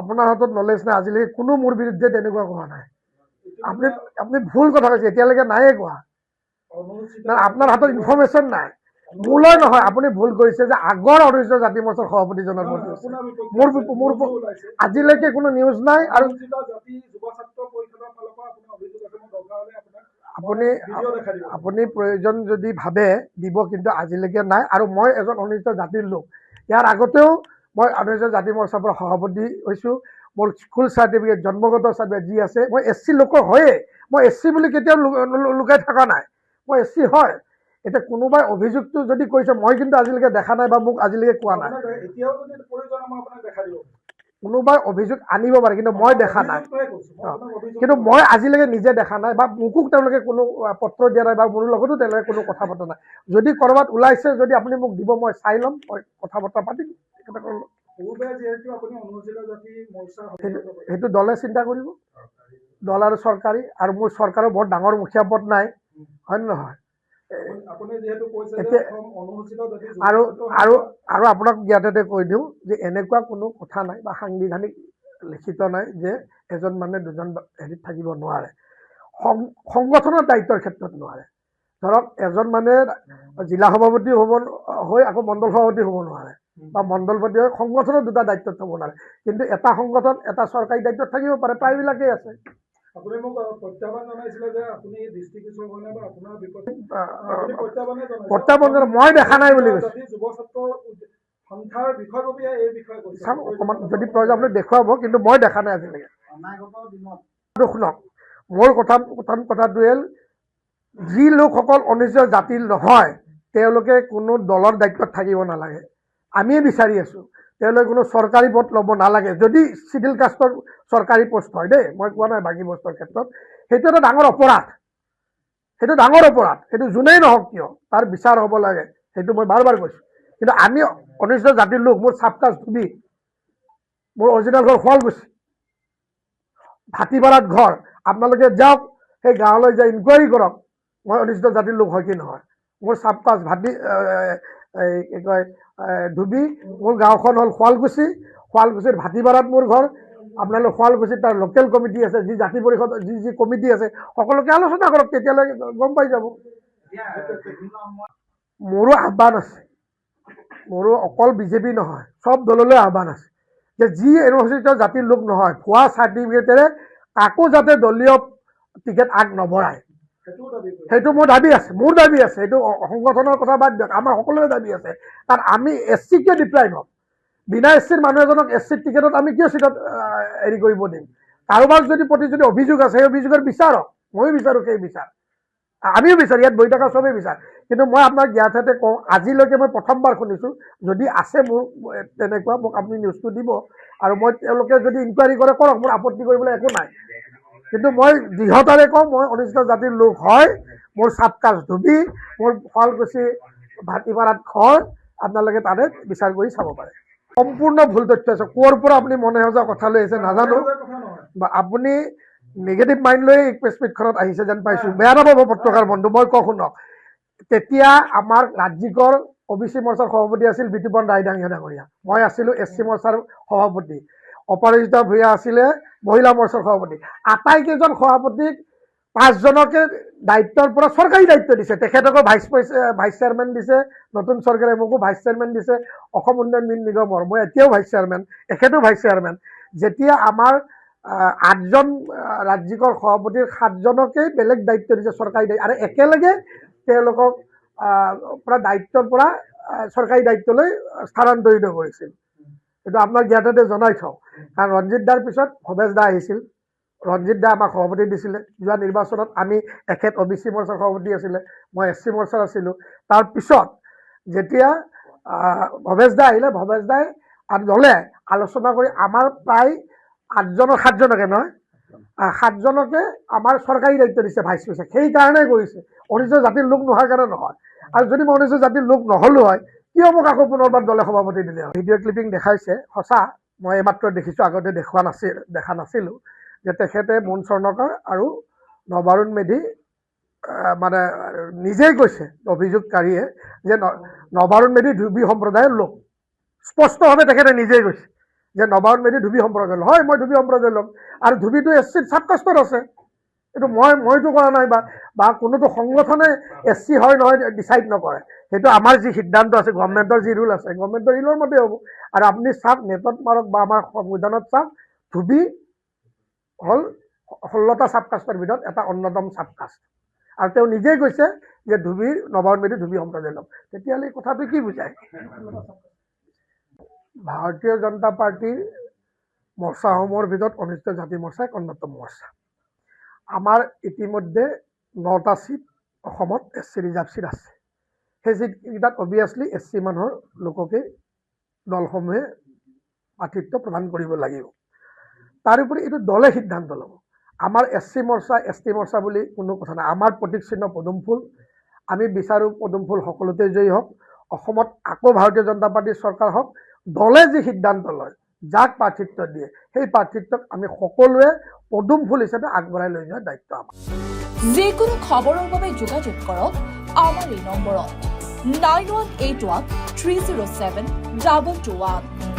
আপোনাৰ হাতত নলেজ নাই, আজিলৈকে কোনো মোৰ বিৰুদ্ধে তেনেকুৱা কোৱা নাই। আপুনি আপুনি ভুল কথা কৈছে, এতিয়ালৈকে নাইয়ে কোৱা। আপোনাৰ হাতত ইনফৰমেশ্যন নাই। মোলৈ নহয়, আপুনি ভুল কৰিছে যে আগৰ অনুসূচিত জাতি মৰ্চাৰ সভাপতিজনৰ মোৰ আজিলৈকে কোনো নিউজ নাই। আৰু আপুনি প্ৰয়োজন যদি ভাবে দিব, কিন্তু আজিলৈকে নাই। আৰু মই এজন অনুসূচিত জাতিৰ লোক। ইয়াৰ আগতেও মই অনুসূচিত জাতি মৰ্চাৰ পৰা সভাপতি হৈছোঁ। মোৰ স্কুল চাৰ্টিফিকেট, জন্মগত চাৰ্টিফিকেট যি আছে, মই SC লোকৰ হয়ে। মই SC বুলি কেতিয়াও লুকাই থকা নাই। মই SC হয়। এতিয়া কোনোবাই অভিযোগটো যদি কৰিছে, মই কিন্তু আজিলৈকে দেখা নাই বা মোক আজিলৈকে কোৱা নাই। কোনোবাই অভিযোগ আনিব পাৰে, কিন্তু মই দেখা নাই। কিন্তু মই আজিলৈকে নিজে দেখা নাই, বা মোকো তেওঁলোকে কোনো পত্ৰ দিয়া নাই, বা মোৰ লগতো তেওঁলোকে কোনো কথা পতা নাই। যদি ক'ৰবাত ওলাইছে, যদি আপুনি মোক দিব, মই চাই ল'ম, মই কথা বতৰা পাতিম। সেইটো দলে চিন্তা কৰিব, দল আৰু চৰকাৰী। আৰু মোৰ চৰকাৰৰ বৰ ডাঙৰ মুখীয়া পদ নাই, হয় নে নহয়? আৰু আপোনাক ইয়াতে কৈ দিওঁ যে এনেকুৱা কোনো কথা নাই বা সাংবিধানিক লিখিত নাই যে এজন মানুহে দুজন হেৰিত থাকিব নোৱাৰে। সংগঠনৰ দায়িত্বৰ ক্ষেত্ৰত নোৱাৰে। ধৰক এজন মানুহে জিলা সভাপতি হ'ব হৈ আকৌ মণ্ডল সভাপতি হ'ব নোৱাৰে, বা মণ্ডলপতি হৈ সংগঠনৰ দুটা দায়িত্বত থ'ব নোৱাৰে। কিন্তু এটা সংগঠন এটা চৰকাৰী দায়িত্বত থাকিব পাৰে, প্ৰায়বিলাকেই আছে। প্ৰত্যাহ্বান মই দেখা নাই বুলি কৈছো। অকণমান যদি প্ৰয়োজন আপুনি দেখুৱাব, কিন্তু মই দেখা নাই আজিলৈকে। শুনক, মোৰ কথাটোৱে যি লোকসকল অনুসূচিত জাতিৰ নহয়, তেওঁলোকে কোনো দলৰ দায়িত্বত থাকিব নালাগে। আমিয়ে বিচাৰি আছো তেওঁলোকে কোনো চৰকাৰী পদ ল'ব নালাগে। যদি চিডিউল কাষ্টৰ চৰকাৰী পোষ্ট হয় দেই, মই কোৱা নাই বাকী পোষ্টৰ ক্ষেত্ৰত, সেইটো এটা ডাঙৰ অপৰাধ। সেইটো ডাঙৰ অপৰাধ। সেইটো যোনেই নহওক কিয় তাৰ বিচাৰ হ'ব লাগে, সেইটো মই বাৰ বাৰ কৈছো। কিন্তু আমি অনুসূচিত জাতিৰ লোক, মোৰ চাপকাজ ধুবি, মোৰ অৰিজিনেল ঘৰ শুৱালকুছি, ভাটিপাৰাত ঘৰ। আপোনালোকে যাওক, সেই গাঁৱলৈ যাই ইনকুৱাৰী কৰক মই অনুসূচিত জাতিৰ লোক হয় কি নহয়। মোৰ চাপকাজ কি কয় ধুবি, মোৰ গাঁওখন হ'ল শুৱালকুছি, শুৱালকুছিৰ ভাটিপাৰাত মোৰ ঘৰ। আপোনালোক শুৱালকুছিত তাৰ লোকেল কমিটি আছে, যি জাতি পৰিষদ যি কমিটি আছে, সকলোকে আলোচনা কৰক, তেতিয়ালৈ গম পাই যাব। মোৰো আহ্বান আছে, মোৰো অকল বিজেপি নহয়, চব দললৈ আহ্বান আছে যে যি অনুসূচিত জাতিৰ লোক নহয়, ভুৱা চাৰ্টিফিকেটেৰে কাকো যাতে দলীয় টিকেট আগ নবঢ়ায়, সেইটো মোৰ দাবী আছে। মোৰ দাবী আছে, সেইটো সংগঠনৰ কথা বাদ দিয়ক, আমাৰ সকলোৰে দাবী আছে। কাৰণ আমি SC কিয় ডিপ্ৰাইভ হ'ম? বিনা SCৰ মানুহ এজনক SC টিকেটত আমি কিয় চিটত হেৰি কৰিব দিম? কাৰোবাৰ প্ৰতি যদি অভিযোগ আছে, সেই অভিযোগৰ বিচাৰক। ময়ো বিচাৰোঁ সেই বিচাৰ, আমিও বিচাৰোঁ, ইয়াত বহি থকা চবেই বিচাৰ। কিন্তু মই আপোনাক ইয়াতে কওঁ, আজিলৈকে মই প্ৰথমবাৰ শুনিছোঁ, যদি আছে মোৰ তেনেকুৱা, মোক আপুনি নিউজটো দিব। আৰু মই তেওঁলোকে যদি ইনকুৱাৰী কৰে কৰক, মোৰ আপত্তি কৰিবলৈ একো নাই। কিন্তু মই দৃঢ়তাৰে কওঁ, মই অনুসূচিত জাতিৰ লোক হয়। মোৰ চাপকাজ ধুবি, মোৰ শুৱালকুছি ভাটিপাৰাত ঘৰ। আপোনালোকে তাতে বিচাৰ কৰি চাব পাৰে। সম্পূৰ্ণ ভুল তথ্য আছে। ক'ৰ পৰা আপুনি মনে সজা কথা লৈ আহিছে নাজানো, বা আপুনি নিগেটিভ মাইণ্ড লৈ প্ৰেছ মিটখনত আহিছে যেন পাইছোঁ। বেয়া নাপাব পত্ৰকাৰ বন্ধু, মই কওঁ শুনক। তেতিয়া আমাৰ ৰাজ্যিকৰ OBC মৰ্চাৰ সভাপতি আছিল বিতুপন ৰায়দাঙীয়া ডাঙৰীয়া, মই আছিলোঁ SC মৰ্চাৰ সভাপতি, অপৰাজিতা ভূঞা আছিলে মহিলা মৰ্চাৰ সভাপতি। আটাইকেইজন সভাপতিক 5জনকে দায়িত্বৰ পৰা চৰকাৰী দায়িত্ব দিছে। তেখেতকো ভাইচ চেয়াৰমেন দিছে, নতুন চৰকাৰে মোকো ভাইচ চেয়াৰমেন দিছে অসম উন্নয়ন নিগমৰ। মই এতিয়াও ভাইচ চেয়াৰমেন, এখেতো ভাইচ চেয়াৰমেন। যেতিয়া আমাৰ 8জন ৰাজ্যিকৰ সভাপতিৰ 7জনকেই বেলেগ দায়িত্ব দিছে, চৰকাৰী দায়িত্ব, আৰু একেলগে তেওঁলোকক পৰা দায়িত্বৰ পৰা চৰকাৰী দায়িত্বলৈ স্থানান্তৰিত কৰিছিল। এইটো আপোনাক ইয়াতে জনাই থওঁ। কাৰণ ৰঞ্জিত দাৰ পিছত ভৱেশ দা আহিছিল, ৰঞ্জিত দা আমাক সভাপতি দিছিলে। যোৱা নিৰ্বাচনত আমি এখেত OBC মৰ্চাৰ সভাপতি আছিলে, মই SC মৰ্চাৰ আছিলোঁ। তাৰপিছত যেতিয়া ভৱেশ দা আহিলে, ভৱেশ দাই দলে আলোচনা কৰি আমাৰ প্ৰায় 7জনকে নহয়, 7জনকে আমাৰ চৰকাৰী দায়িত্ব দিছে, ভাইচ প্ৰেছিডেণ্ট। সেইকাৰণে কৰিছে, অনুসূচিত জাতিৰ লোক নোহোৱাৰ কাৰণে নহয়। আৰু যদি মই অনুসূচিত জাতিৰ লোক নহ'লো হয়, কিয় মোক আকৌ পুনৰবাৰ দলে সভাপতি দিলে? ভিডিঅ' ক্লিপিং দেখাইছে, সঁচা। মই এইমাত্ৰ দেখিছোঁ, আগতে দেখা নাছিলোঁ, যে তেখেতে মুন স্বৰ্ণকাৰ আৰু নৱাৰুণ মেধি মানে নিজেই কৈছে অভিযোগকাৰীয়ে যে নৱাৰুণ মেধি ধুবী সম্প্ৰদায়ৰ লোক। স্পষ্টভাৱে তেখেতে নিজেই কৈছে যে নবায়ন মেধি ধুবী সম্প্ৰদায় হয়, মই ধুবী সম্প্ৰদায় ল'ম, আৰু ধুবীটো SC চাবকাষ্টত আছে, এইটো মইতো কৰা নাই, বা কোনোটো সংগঠনে SC হয় নহয় ডিচাইড নকৰে, সেইটো আমাৰ যি সিদ্ধান্ত আছে, গভৰ্ণমেণ্টৰ যি ৰুল আছে, গভৰ্ণমেণ্টৰ ৰুলৰ মতে হ'ব। আৰু আপুনি চাওক, নেটত মাৰক বা আমাৰ সংবিধানত চাওক, ধুবী হ'ল 16টা চাবকাষ্টৰ ভিতৰত এটা অন্যতম চাবকাষ্ট, আৰু তেওঁ নিজেই কৈছে যে ধুবীৰ নবায়ন মেধি ধুবী সম্প্ৰদায় ল'ম। তেতিয়াহ'লে কথাটো কি বুজায়? ভাৰতীয় জনতা পাৰ্টীৰ মৰ্চাসমূহৰ ভিতৰত অনুসূচিত জাতি মৰ্চা এক অন্যতম মৰ্চা। আমাৰ ইতিমধ্যে 9টা চিট অসমত SC ৰিজাৰ্ভ চিট আছে। সেই চিটকেইটাত অভিয়াছলি SC মানুহৰ লোককেই দলসমূহে প্ৰাৰ্থিত্ব প্ৰদান কৰিব লাগিব। তাৰোপৰি এইটো দলে সিদ্ধান্ত ল'ব। আমাৰ SC মৰ্চা ST মৰ্চা বুলি কোনো কথা নাই। আমাৰ প্ৰতীক চিহ্ন পদুম ফুল, আমি বিচাৰোঁ পদুম ফুল সকলোতে জয়ী হওক, অসমত আকৌ ভাৰতীয় জনতা পাৰ্টীৰ চৰকাৰ হওক, দলে যি সিদ্ধান্ত লয়, যাক প্ৰাৰ্থিত্ব দিয়ে, সেই প্ৰাৰ্থিত্বক আমি সকলোৱে পদুম ফুল হিচাপে আগবঢ়াই লৈ যোৱাৰ দায়িত্ব আমাৰ। যিকোনো খবৰৰ বাবে যোগাযোগ কৰক আমাৰ এই নম্বৰত 9181 307 221।